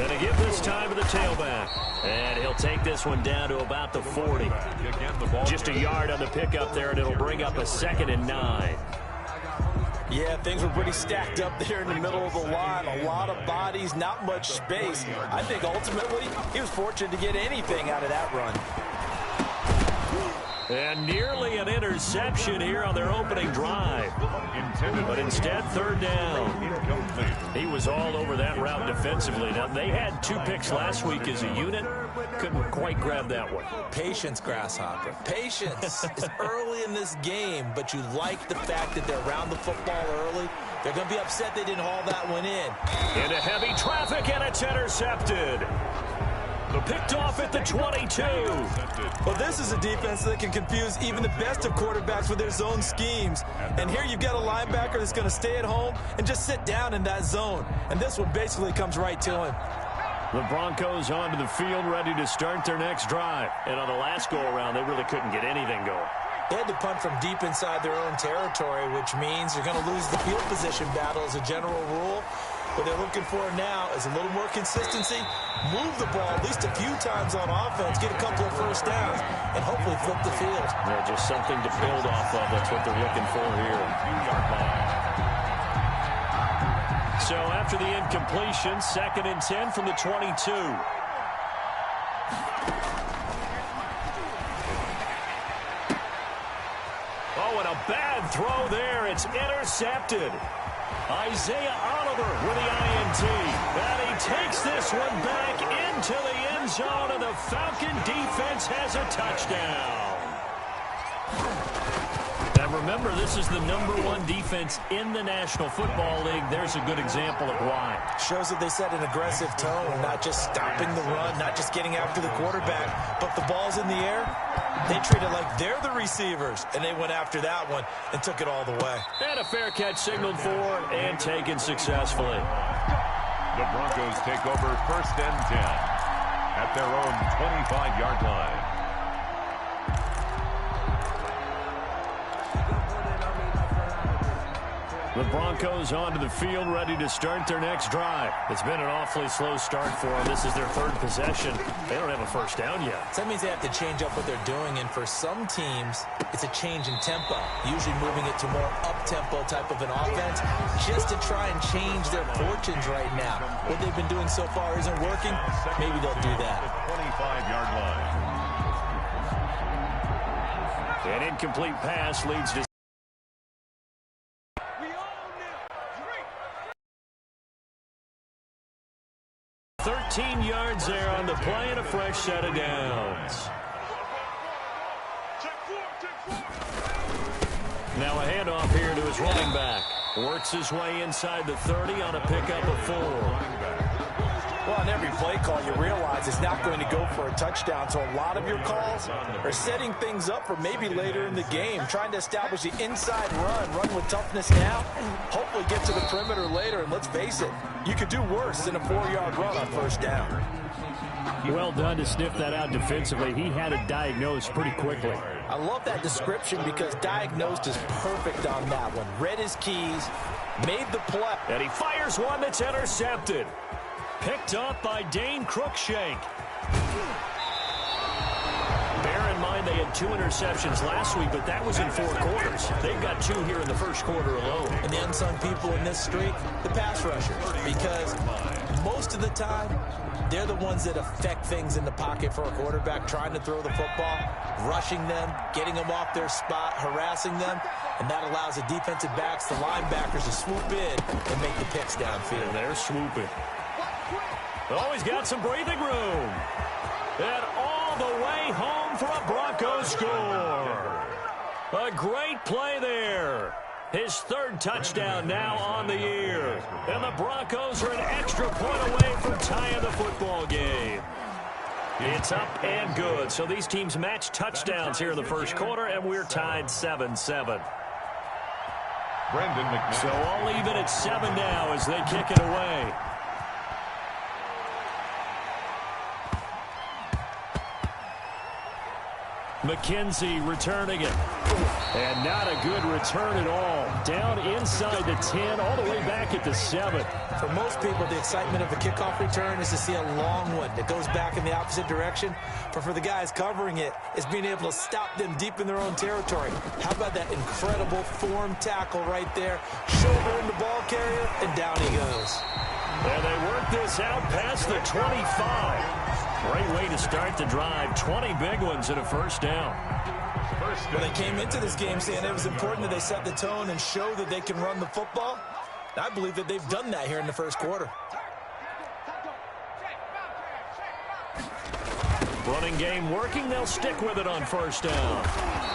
And to give this time to the tailback. And he'll take this one down to about the 40. Just a yard on the pickup there, and it'll bring up a 2nd and 9. Yeah, things were pretty stacked up there in the middle of the line. A lot of bodies, not much space. I think ultimately he was fortunate to get anything out of that run. And nearly an interception here on their opening drive. But instead, 3rd down. He was all over that route defensively. Now, they had 2 picks last week as a unit. Couldn't quite grab that one. Patience, Grasshopper. Patience. It's early in this game, but you like the fact that they're around the football early. They're going to be upset they didn't haul that one in. Into heavy traffic, and it's intercepted. Picked off at the 22. Well, this is a defense that can confuse even the best of quarterbacks with their zone schemes. And here you've got a linebacker that's going to stay at home and just sit down in that zone. And this one basically comes right to him. The Broncos onto the field, ready to start their next drive. And on the last go-around, they really couldn't get anything going. They had to punt from deep inside their own territory, which means you're going to lose the field position battle as a general rule. What they're looking for now is a little more consistency, move the ball at least a few times on offense, get a couple of first downs, and hopefully flip the field. Yeah, just something to build off of. That's what they're looking for here. So after the incompletion, 2nd and 10 from the 22. Oh, and a bad throw there. It's intercepted. Isaiah Oliver with the INT. And he takes this one back into the end zone, and the Falcon defense has a touchdown. And remember, this is the #1 defense in the National Football League. There's a good example of why. Shows that they set an aggressive tone, not just stopping the run, not just getting after the quarterback, but the ball's in the air. They treat it like they're the receivers, and they went after that one and took it all the way. And a fair catch signaled for and taken successfully. The Broncos take over 1st and 10 at their own 25-yard line. The Broncos onto the field, ready to start their next drive. It's been an awfully slow start for them. This is their 3rd possession. They don't have a first down yet. So that means they have to change up what they're doing, and for some teams, it's a change in tempo, usually moving it to more up-tempo type of an offense, just to try and change their fortunes right now. What they've been doing so far isn't working. Maybe they'll do that. 25-yard line. An incomplete pass leads to 13 yards there on the play and a fresh set of downs. Now a handoff here to his running back. Works his way inside the 30 on a pickup of 4. Well, on every play call, you realize it's not going to go for a touchdown. So a lot of your calls are setting things up for maybe later in the game, trying to establish the inside run with toughness now, hopefully get to the perimeter later. And let's face it, you could do worse than a 4-yard run on 1st down. Well done to sniff that out defensively. He had it diagnosed pretty quickly. I love that description because diagnosed is perfect on that one. Read his keys, made the play. And he fires one that's intercepted. Picked up by Dane Cruikshank. Bear in mind they had 2 interceptions last week, but that was in 4 quarters. They've got 2 here in the 1st quarter alone. And the unsung people in this streak, the pass rushers, because most of the time, they're the ones that affect things in the pocket for a quarterback, trying to throw the football, rushing them, getting them off their spot, harassing them, and that allows the defensive backs, the linebackers, to swoop in and make the picks downfield. And they're swooping. Oh, he's got some breathing room. And all the way home for a Broncos score. A great play there. His 3rd touchdown now on the year. And the Broncos are an extra point away from tying the football game. It's up and good. So these teams match touchdowns here in the 1st quarter, and we're tied 7-7. So all even at 7 now as they kick it away. McKenzie returning it. And not a good return at all. Down inside the 10, all the way back at the 7. For most people, the excitement of a kickoff return is to see a long one that goes back in the opposite direction. But for the guys covering it, it's being able to stop them deep in their own territory. How about that incredible form tackle right there? Shoulder in the ball carrier, and down he goes. And they work this out past the 25. Great way to start the drive. 20 big ones and a first down. Well, they came into this game saying it was important that they set the tone and show that they can run the football. I believe that they've done that here in the first quarter. Running game working. They'll stick with it on first down.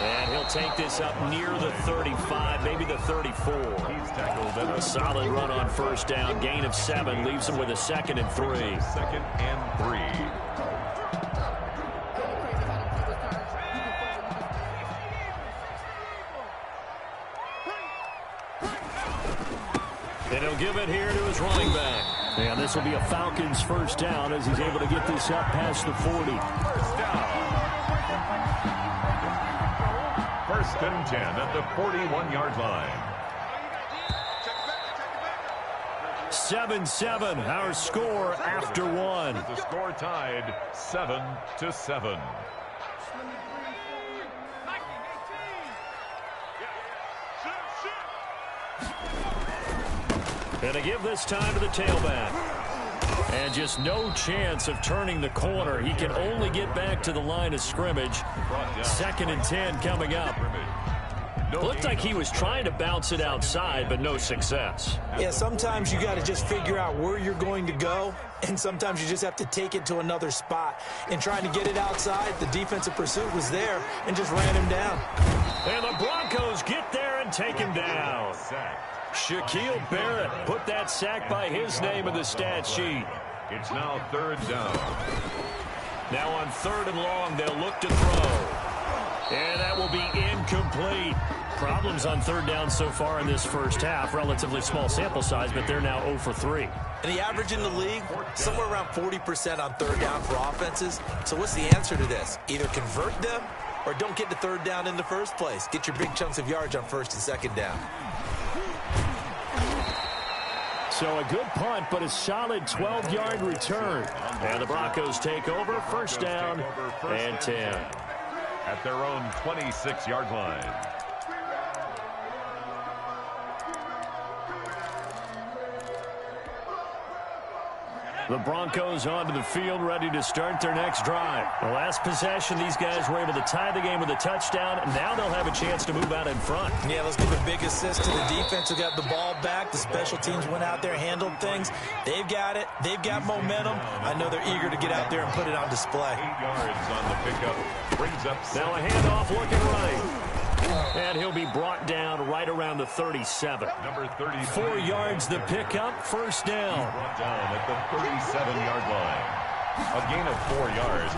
And he'll take this up near the 35, maybe the 34. A solid run on first down. Gain of 7 leaves him with a 2nd and 3. 2nd and 3. And he'll give it here to his running back. And this will be a Falcons first down as he's able to get this up past the 40. First down. 1st and 10 at the 41-yard line. 7-7, our score after 1. The score tied 7-7. And to give this time to the tailback. And just no chance of turning the corner. He can only get back to the line of scrimmage. 2nd and 10 coming up. Looked like he was trying to bounce it outside, but no success. Yeah, sometimes you got to just figure out where you're going to go, and sometimes you just have to take it to another spot. In trying to get it outside, the defensive pursuit was there and just ran him down. And the Broncos get there and take him down. Shaquille Barrett put that sack by his name in the stat sheet. It's now 3rd down. Now on 3rd and long, they'll look to throw. And that will be incomplete. Problems on 3rd down so far in this first half. Relatively small sample size, but they're now 0 for 3. And the average in the league, somewhere around 40% on 3rd down for offenses. So what's the answer to this? Either convert them or don't get to 3rd down in the first place. Get your big chunks of yards on 1st and 2nd down. So a good punt, but a solid 12-yard return. And the Broncos take over, 1st down and 10. At their own 26-yard line. The Broncos onto the field, ready to start their next drive. The last possession, these guys were able to tie the game with a touchdown, and now they'll have a chance to move out in front. Yeah, let's give a big assist to the defense who got the ball back. The special teams went out there, handled things. They've got it. They've got momentum. I know they're eager to get out there and put it on display. 8 yards on the pickup. Brings up now a handoff looking right. And he'll be brought down right around the 37. Number 30. 4 yards the pickup, 1st down. Brought down at the 37-yard line. A gain of 4 yards.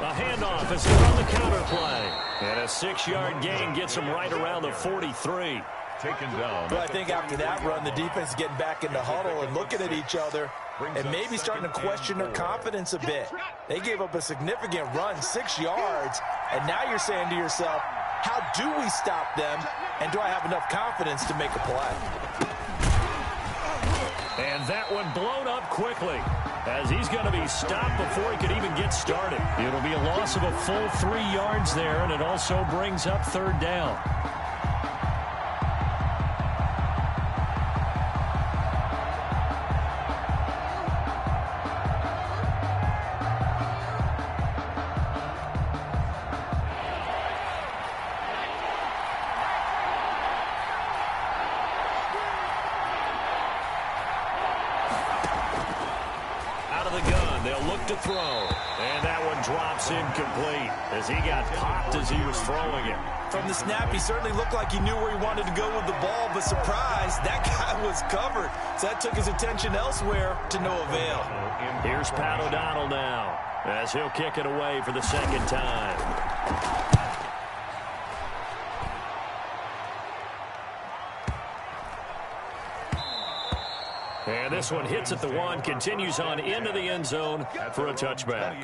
A handoff as they run the counter play. And a 6-yard gain gets him right around the 43. Taken down. Well, I think after that run, the defense is getting back in the huddle and looking at each other and maybe starting to question their confidence a bit. They gave up a significant run, 6 yards, and now you're saying to yourself, how do we stop them, and do I have enough confidence to make a play? And that one blown up quickly as he's going to be stopped before he could even get started. It'll be a loss of a full 3 yards there, and it also brings up 3rd down. To throw, and that one drops incomplete as he got popped as he was throwing it. From the snap, he certainly looked like he knew where he wanted to go with the ball, but surprise, that guy was covered. So that took his attention elsewhere to no avail. Here's Pat O'Donnell now as he'll kick it away for the 2nd time. And this one hits at the 1, continues on into the end zone for a touchback.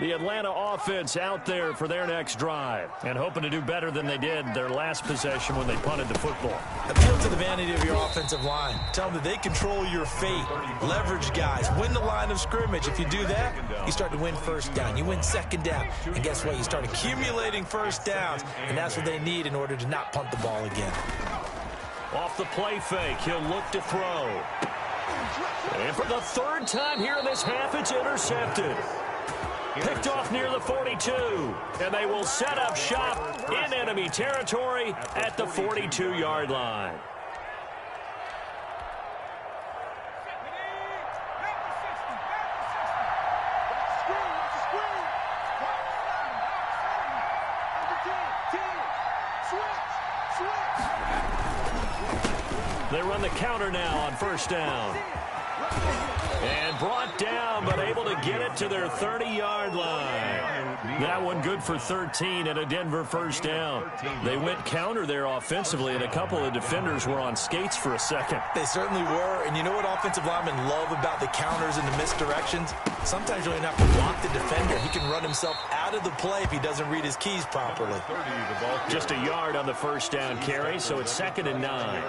The Atlanta offense out there for their next drive and hoping to do better than they did their last possession when they punted the football. Appeal to the vanity of your offensive line. Tell them that they control your fate. Leverage guys. Win the line of scrimmage. If you do that, you start to win first down. You win second down. And guess what? You start accumulating first downs. And that's what they need in order to not punt the ball again. Off the play fake, he'll look to throw. And for the third time here in this half, it's intercepted. Picked off near the 42. And they will set up shop in enemy territory at the 42-yard line. They run the counter now on first down. And brought down, but able to get it to their 30-yard line. That one good for 13 and a Denver first down. They went counter there offensively, and a couple of defenders were on skates for a second. They certainly were, and you know what offensive linemen love about the counters and the misdirections? Sometimes you don't even have to block the defender. He can run himself out of the play if he doesn't read his keys properly. Just a yard on the first down carry, so it's 2nd and 9.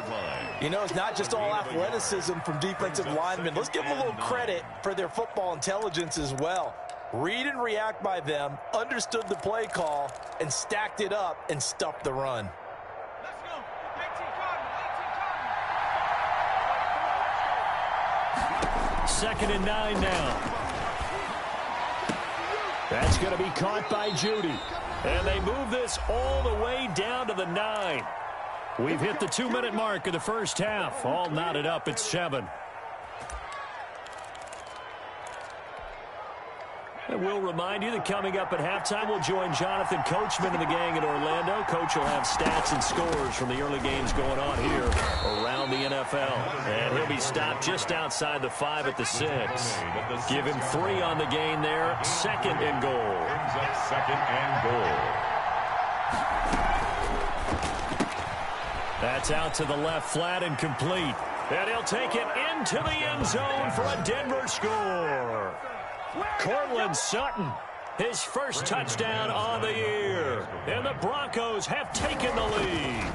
You know, it's not just all athleticism from defensive linemen. Let's give them a little credit for their football intelligence as well. Read and react by them, understood the play call, and stacked it up and stuffed the run. Let's go. 2nd and 9 now. That's going to be caught by Judy. And they move this all the way down to the 9. We've hit the 2-minute mark of the first half. All knotted up at 7. And we'll remind you that coming up at halftime, we'll join Jonathan Coachman and the gang in Orlando. Coach will have stats and scores from the early games going on here around the NFL. And he'll be stopped just outside the 5 at the 6. Give him 3 on the gain there. 2nd and goal. Brings up 2nd and goal. That's out to the left, flat and complete. And he'll take it into the end zone for a Denver score. Cortland Sutton, his first touchdown on the year. And the Broncos have taken the lead.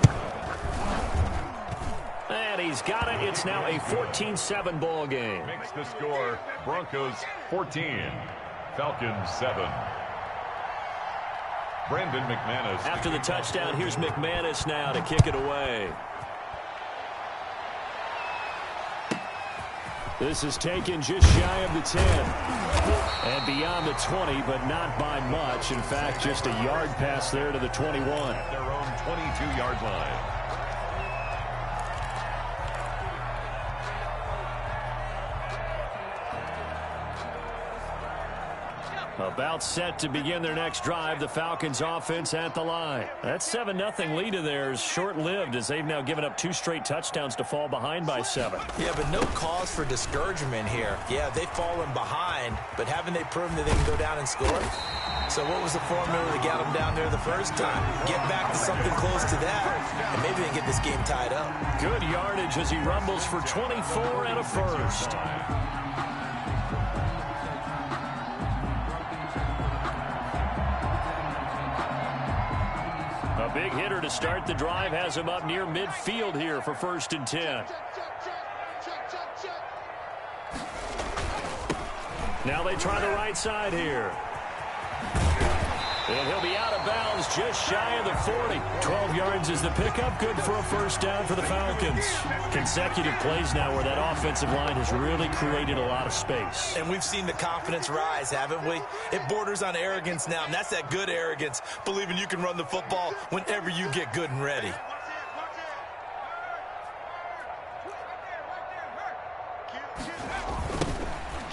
And he's got it. It's now a 14-7 ball game. Makes the score Broncos 14, Falcons 7. Brandon McManus. After the touchdown, here's McManus now to kick it away. This is taken just shy of the 10. And beyond the 20, but not by much. In fact, just a yard pass there to the 21. Their own 22-yard line. About set to begin their next drive, the Falcons offense at the line. That 7-0 lead of theirs short-lived as they've now given up 2 straight touchdowns to fall behind by 7. Yeah, but no cause for discouragement here. Yeah, they've fallen behind, but haven't they proven that they can go down and score? So what was the formula to get them down there the first time? Get back to something close to that, and maybe they can get this game tied up. Good yardage as he rumbles for 24 and a first. A big hitter to start the drive has him up near midfield here for 1st and 10. Now they try the right side here. And he'll be out of bounds just shy of the 40. 12 yards is the pickup. Good for a first down for the Falcons. Consecutive plays now where that offensive line has really created a lot of space. And we've seen the confidence rise, haven't we? It borders on arrogance now, and that's that good arrogance, believing you can run the football whenever you get good and ready.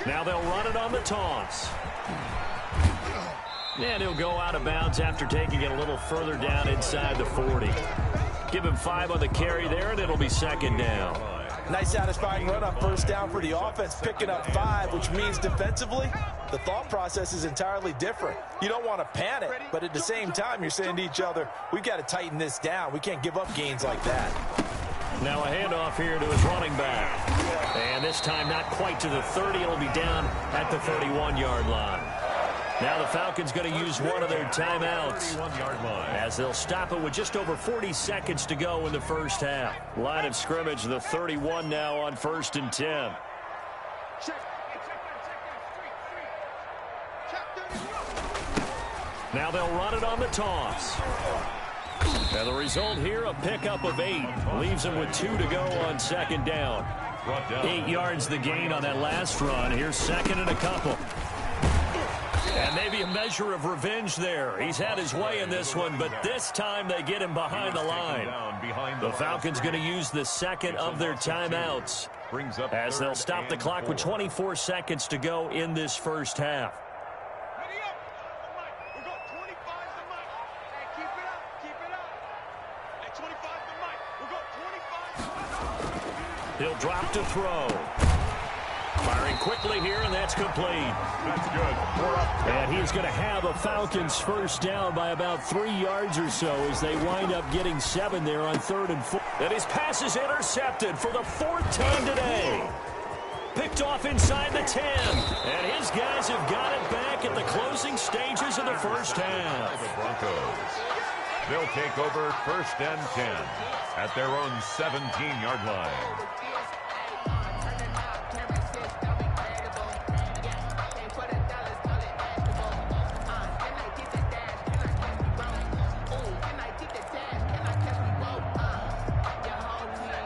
Now they'll run it on the toss. And he'll go out of bounds after taking it a little further down inside the 40. Give him 5 on the carry there, and it'll be 2nd down. Nice satisfying run on first down for the offense, picking up 5, which means defensively, the thought process is entirely different. You don't want to panic, but at the same time, you're saying to each other, we've got to tighten this down. We can't give up gains like that. Now a handoff here to his running back. And this time not quite to the 30. It'll be down at the 31-yard line. Now the Falcons going to use one of their timeouts, as they'll stop it with just over 40 seconds to go in the first half. Line of scrimmage, the 31 now on 1st and 10. Now they'll run it on the toss. And the result here, a pickup of 8. Leaves them with 2 to go on 2nd down. 8 yards the gain on that last run. Here's 2nd and a couple. And maybe a measure of revenge there. He's had his way in this one, but this time they get him behind the line. The Falcons going to use the 2nd of their timeouts, as they'll stop the clock with 24 seconds to go in this first half. He'll drop to throw. Firing quickly here, and that's complete. That's good. And he's going to have a Falcons first down by about 3 yards or so as they wind up getting 7 there on 3rd and 4. And his pass is intercepted for the 4th time today. Picked off inside the 10. And his guys have got it back at the closing stages of the first half. The Broncos. They'll take over 1st and 10 at their own 17-yard line.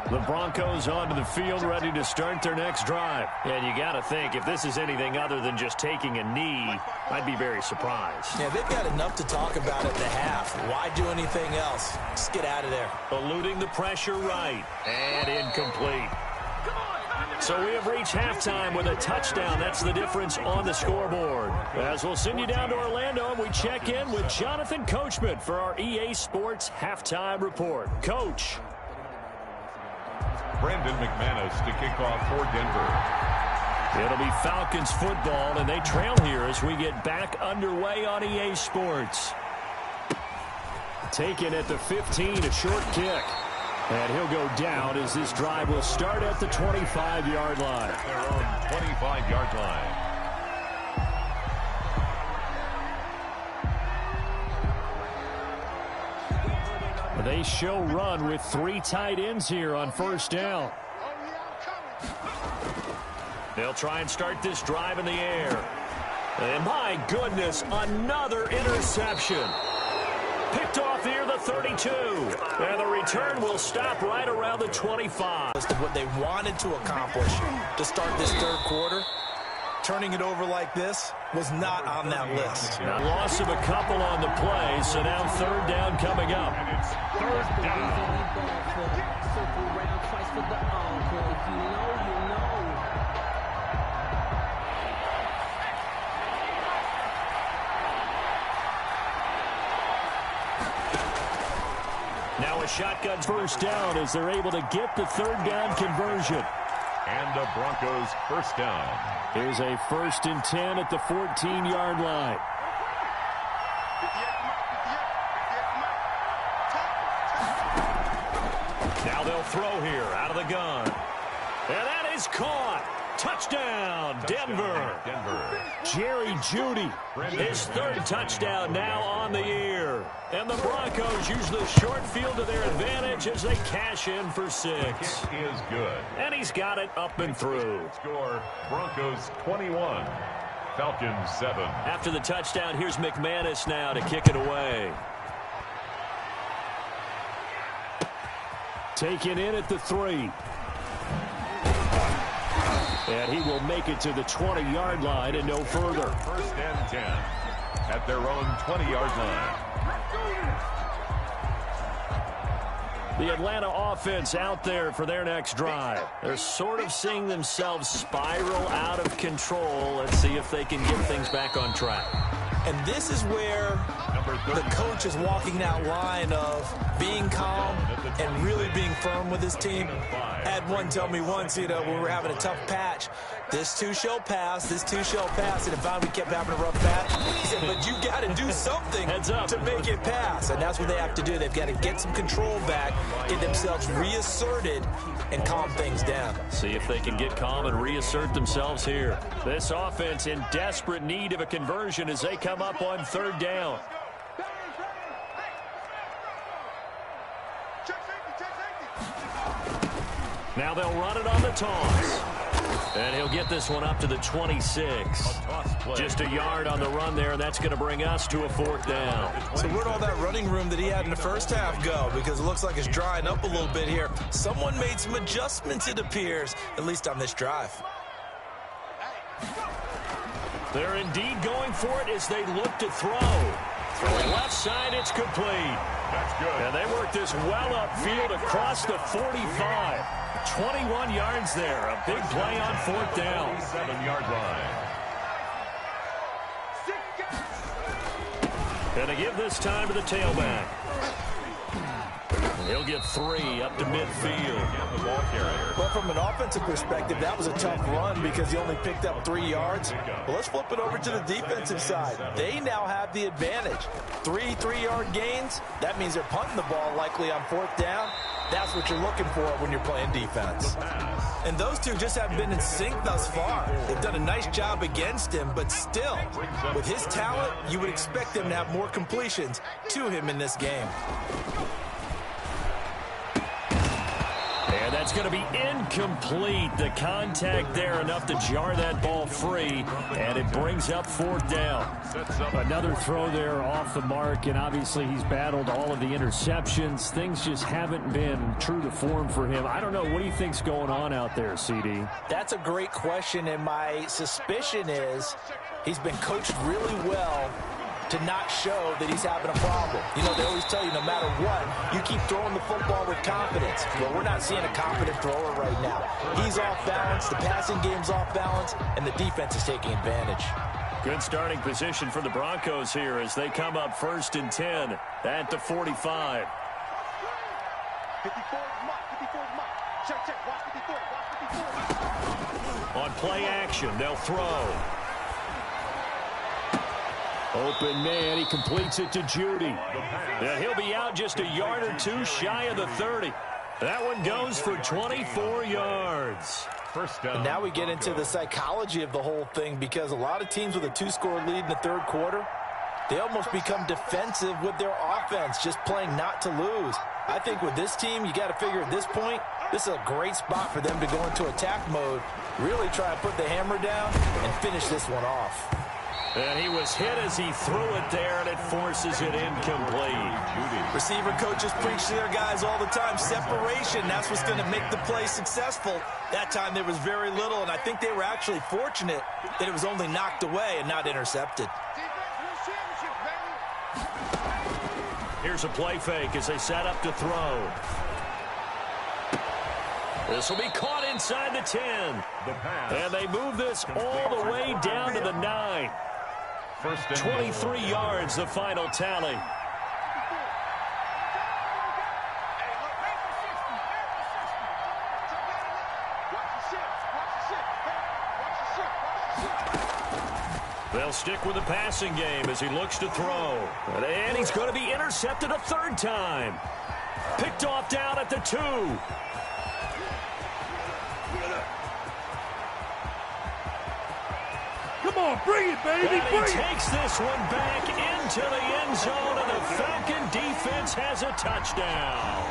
The Broncos onto the field, ready to start their next drive. And you got to think, if this is anything other than just taking a knee, I'd be very surprised. Yeah, they've got enough to talk about at the half. Why do anything else? Just get out of there. Eluding the pressure right. And incomplete. So we have reached halftime with a touchdown. That's the difference on the scoreboard. As we'll send you down to Orlando, we check in with Jonathan Coachman for our EA Sports Halftime Report. Coach. Brandon McManus to kick off for Denver. It'll be Falcons football, and they trail here as we get back underway on EA Sports. Taken at the 15, a short kick. And he'll go down as this drive will start at the 25-yard line. Their own 25-yard line. They show run with 3 tight ends here on 1st down. They'll try and start this drive in the air. And my goodness, another interception. Picked off here, the 32. And the return will stop right around the 25. What they wanted to accomplish to start this 3rd quarter, turning it over like this was not on that list. Now, loss of a couple on the play, so now 3rd down coming up. And it's 3rd down. Now a shotgun first down as they're able to get the 3rd down conversion. And the Broncos first down. Here's a 1st and 10 at the 14-yard line. Now they'll throw here out of the gun. And that is caught. Touchdown, Denver. Jerry Jeudy, his 3rd touchdown now on the year. And the Broncos use the short field to their advantage as they cash in for 6. Kick is good. And he's got it up and through. Score, Broncos 21, Falcons 7. After the touchdown, here's McManus now to kick it away. Taken in at the 3. And he will make it to the 20-yard line and no further. 1st and 10 at their own 20-yard line. The Atlanta offense out there for their next drive. They're sort of seeing themselves spiral out of control. Let's see if they can get things back on track. And this is where the coach is walking that line of being calm, and really being firm with his team. Had one tell me once, when we were having a tough patch, this too shall pass, this too shall pass, and if we kept having a rough patch, he said, but you got to do something to make it pass, and that's what they have to do. They've got to get some control back, get themselves reasserted, and calm things down. See if they can get calm and reassert themselves here. This offense in desperate need of a conversion as they come up on third down. Now they'll run it on the toss. And he'll get this one up to the 26. Just a yard on the run there, and that's going to bring us to a fourth down. So where'd all that running room that he had in the first half go? Because it looks like it's drying up a little bit here. Someone made some adjustments, it appears, at least on this drive. They're indeed going for it as they look to throw. Throwing left side, it's complete. That's good. And they work this well upfield across the 45. 21 yards there. A big play on fourth down. 7-yard line. And to give this time to the tailback. He'll get 3 up to midfield. The ball carrier. Well, from an offensive perspective, that was a tough run because he only picked up 3 yards. Well, let's flip it over to the defensive side. They now have the advantage. 3 3-yard gains. That means they're punting the ball likely on fourth down. That's what you're looking for when you're playing defense. And those two just haven't been in sync thus far. They've done a nice job against him, but still, with his talent, you would expect them to have more completions to him in this game. And that's going to be incomplete. The contact there enough to jar that ball free, and it brings up fourth down. Another throw there off the mark, and obviously he's battled all of the interceptions. Things just haven't been true to form for him. I don't know. What do you think's going on out there, CD? That's a great question, and my suspicion is he's been coached really well to not show that he's having a problem. You know, they always tell you no matter what, you keep throwing the football with confidence. Well, we're not seeing a confident thrower right now. He's off balance, the passing game's off balance, and the defense is taking advantage. Good starting position for the Broncos here as they come up 1st and 10 at the 45. On play action, they'll throw. Open man, he completes it to Judy. And he'll be out just a yard or two shy of the 30. That one goes for 24 yards. First down. And now we get into the psychology of the whole thing, because a lot of teams with a 2-score lead in the third quarter, they almost become defensive with their offense, just playing not to lose. I think with this team, you got to figure at this point, this is a great spot for them to go into attack mode, really try and put the hammer down and finish this one off. And he was hit as he threw it there, and it forces it incomplete. Receiver coaches preach to their guys all the time. Separation, that's what's going to make the play successful. That time there was very little, and I think they were actually fortunate that it was only knocked away and not intercepted. Here's a play fake as they set up to throw. This will be caught inside the 10. And they move this all the way down to the 9. 23 yards, the final tally. They'll stick with the passing game as he looks to throw. And he's going to be intercepted a third time. Picked off down at the 2. Come on, bring it, baby, and he takes this one back into the end zone, and the Falcon defense has a touchdown.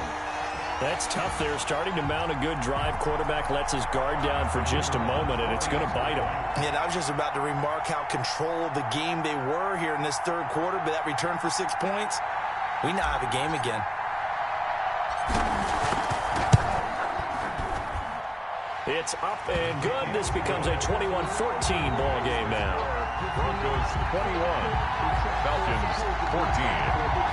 That's tough there, starting to mount a good drive. Quarterback lets his guard down for just a moment, and it's going to bite him. Yeah, I was just about to remark how controlled the game they were here in this third quarter, but that return for 6 points, we now have a game again. It's up and good. This becomes a 21-14 ball game now. Broncos 21, Falcons 14.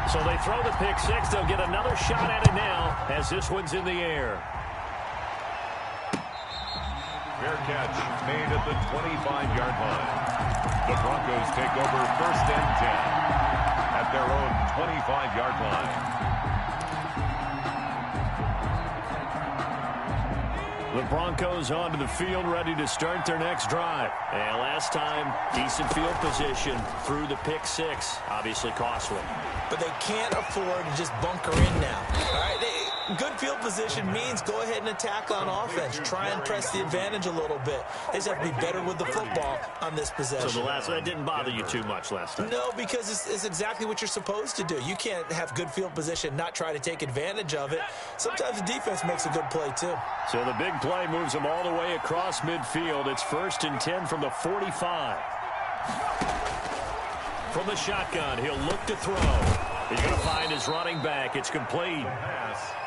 So they throw the pick six. They'll get another shot at it now as this one's in the air. Fair catch made at the 25-yard line. The Broncos take over 1st and 10 at their own 25-yard line. The Broncos onto the field, ready to start their next drive. And last time, decent field position through the pick six. Obviously costly. But they can't afford to just bunker in now. All right, good field position means go ahead and attack on offense. Try and press the advantage a little bit. They just have to be better with the football on this possession. So that didn't bother you too much last time? No, because it's exactly what you're supposed to do. You can't have good field position, not try to take advantage of it. Sometimes the defense makes a good play, too. So the big play moves them all the way across midfield. It's 1st and 10 from the 45. From the shotgun, he'll look to throw. He's going to find his running back. It's complete.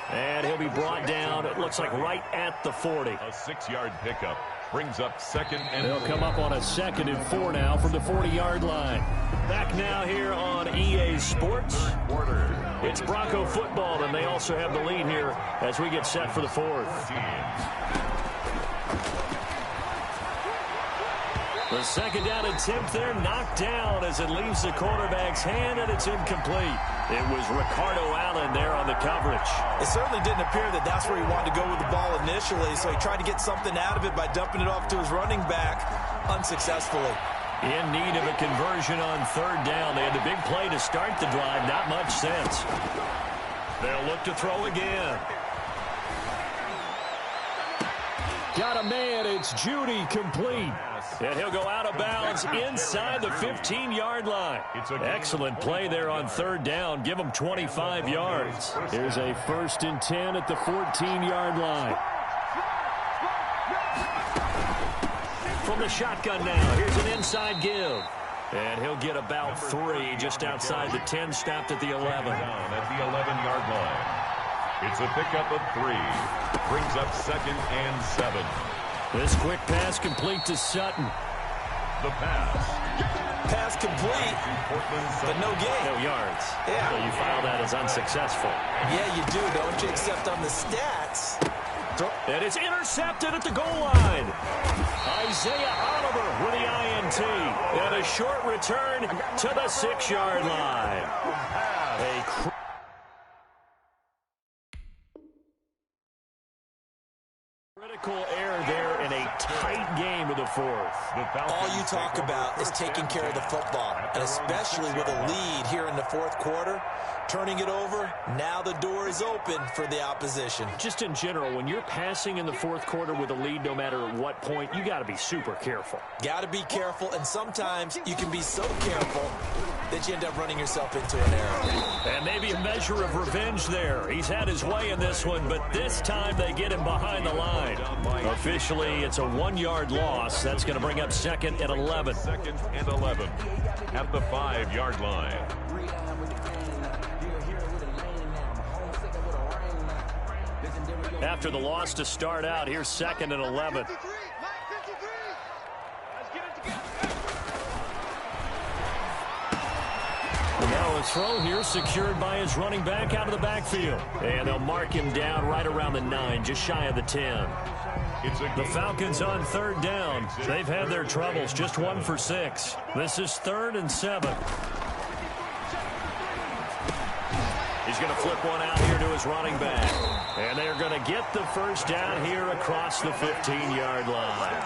And he'll be brought down, it looks like right at the 40. A 6-yard pickup brings up 2nd and 4. They'll come up on a 2nd and 4 now from the 40-yard line. Back now here on EA Sports. It's Bronco football, and they also have the lead here as we get set for the 4th. The 2nd down attempt there knocked down as it leaves the quarterback's hand, and it's incomplete. It was Ricardo Allen there on the coverage. It certainly didn't appear that that's where he wanted to go with the ball initially, so he tried to get something out of it by dumping it off to his running back unsuccessfully. In need of a conversion on 3rd down. They had the big play to start the drive. Not much sense. They'll look to throw again. Got a man. It's Judy, complete. And he'll go out of bounds inside the 15-yard line. Excellent play there on 3rd down. Give him 25 yards. Here's a 1st and 10 at the 14-yard line. From the shotgun now, here's an inside give. And he'll get about 3 just outside the 10, stopped at the 11. Down at the 11-yard line. It's a pickup of 3. Brings up 2nd and 7. This quick pass complete to Sutton. The pass. Pass complete, but no gain. No yards. Yeah. So you file that as unsuccessful. Yeah, you do, don't you? Except on the stats. And it's intercepted at the goal line. Isaiah Oliver with the INT. And a short return to the 6-yard line. Critical error there in a tight game of the 4th. All you talk about is taking care of the football, and especially with a lead here in the 4th quarter. Turning it over, now the door is open for the opposition. Just in general, when you're passing in the 4th quarter with a lead, no matter at what point, you got to be super careful. Got to be careful, and sometimes you can be so careful that you end up running yourself into an error. And maybe a measure of revenge there. He's had his way in this one, but this time they get him behind the line. Officially, it's a 1-yard loss. That's going to bring up 2nd and 11. 2nd and 11 at the 5-yard line. After the loss to start out, here's 2nd and 11. Now a throw here secured by his running back out of the backfield. And they'll mark him down right around the 9, just shy of the 10. The Falcons on 3rd down. They've had their troubles, just 1 for 6. This is 3rd and 7. He's going to flip one out here to his running back. And they're going to get the 1st down here across the 15-yard line.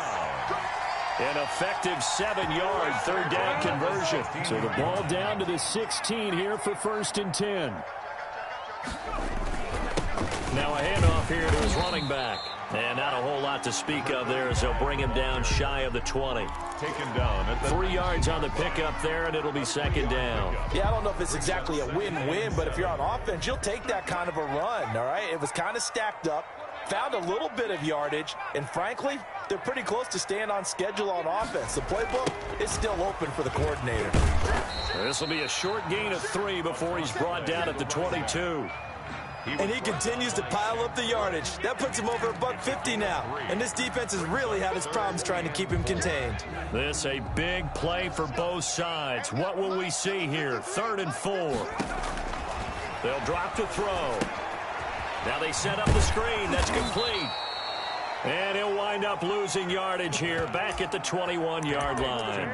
An effective 7-yard 3rd down conversion. So the ball down to the 16 here for 1st and 10. Now a handoff here to his running back. And not a whole lot to speak of there as they'll bring him down shy of the 20. Taken down at the 3 yards on the pickup there, and it'll be 2nd down. Yeah, I don't know if it's exactly a win-win, but if you're on offense, you'll take that kind of a run, all right? It was kind of stacked up, found a little bit of yardage, and frankly, they're pretty close to staying on schedule on offense. The playbook is still open for the coordinator. This will be a short gain of 3 before he's brought down at the 22. And he continues to pile up the yardage. That puts him over $150 now. And this defense has really had its problems trying to keep him contained. This a big play for both sides. What will we see here? 3rd and 4. They'll drop to throw. Now they set up the screen. That's complete. And he'll wind wind up losing yardage here, back at the 21-yard line.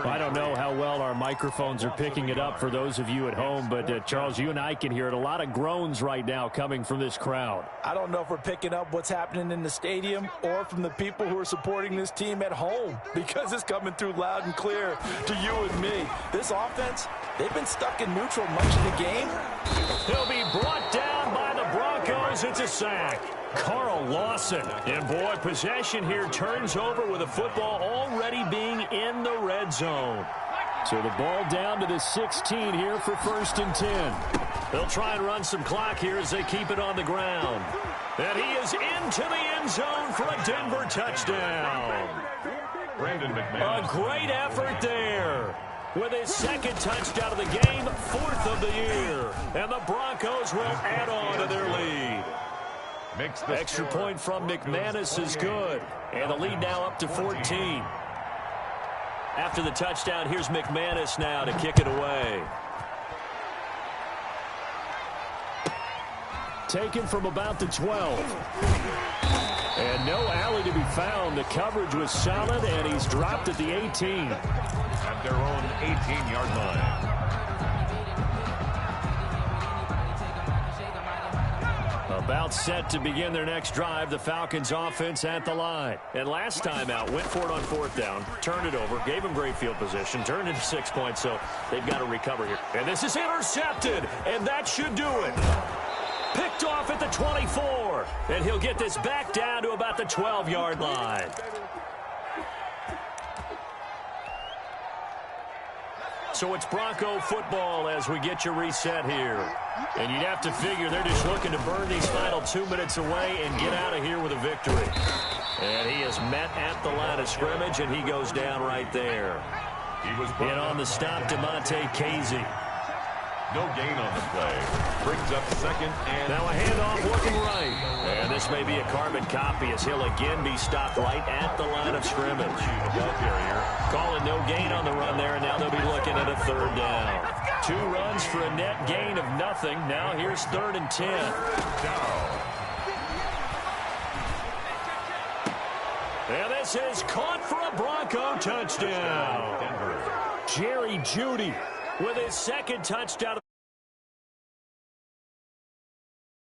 I don't know how well our microphones are picking it up for those of you at home, but Charles, you and I can hear it. A lot of groans right now coming from this crowd. I don't know if we're picking up what's happening in the stadium or from the people who are supporting this team at home, because it's coming through loud and clear to you and me. This offense, they've been stuck in neutral much of the game. He'll be brought down by the Broncos. It's a sack. Carl Lawson. And boy, possession here turns over with the football already being in the red zone. So the ball down to the 16 here for 1st and 10. They'll try and run some clock here as they keep it on the ground. And he is into the end zone for a Denver touchdown. A great effort there. With his 2nd touchdown of the game, 4th of the year. And the Broncos will add on to their lead. Extra point from McManus is good. And the lead now up to 14. After the touchdown, here's McManus now to kick it away. Taken from about the 12. And no alley to be found. The coverage was solid, and he's dropped at the 18. At their own 18-yard line. About set to begin their next drive, the Falcons offense at the line. And last time out, went for it on 4th down, turned it over, gave them great field position, turned into 6 points, so they've got to recover here. And this is intercepted, and that should do it. Picked off at the 24, and he'll get this back down to about the 12-yard line. So it's Bronco football as we get you reset here. And you'd have to figure they're just looking to burn these final 2 minutes away and get out of here with a victory. And he is met at the line of scrimmage, and he goes down right there. And on the stop, DeMonte Casey. No gain on the play. Brings up 2nd and... Now a handoff looking right. And this may be a carbon copy as he'll again be stopped right at the line of scrimmage. Calling no gain on the run there, and now they'll be looking at a 3rd down. 2 runs for a net gain of nothing. Now here's 3rd and 10. And this is caught for a Bronco touchdown. Jerry Jeudy with his 2nd touchdown.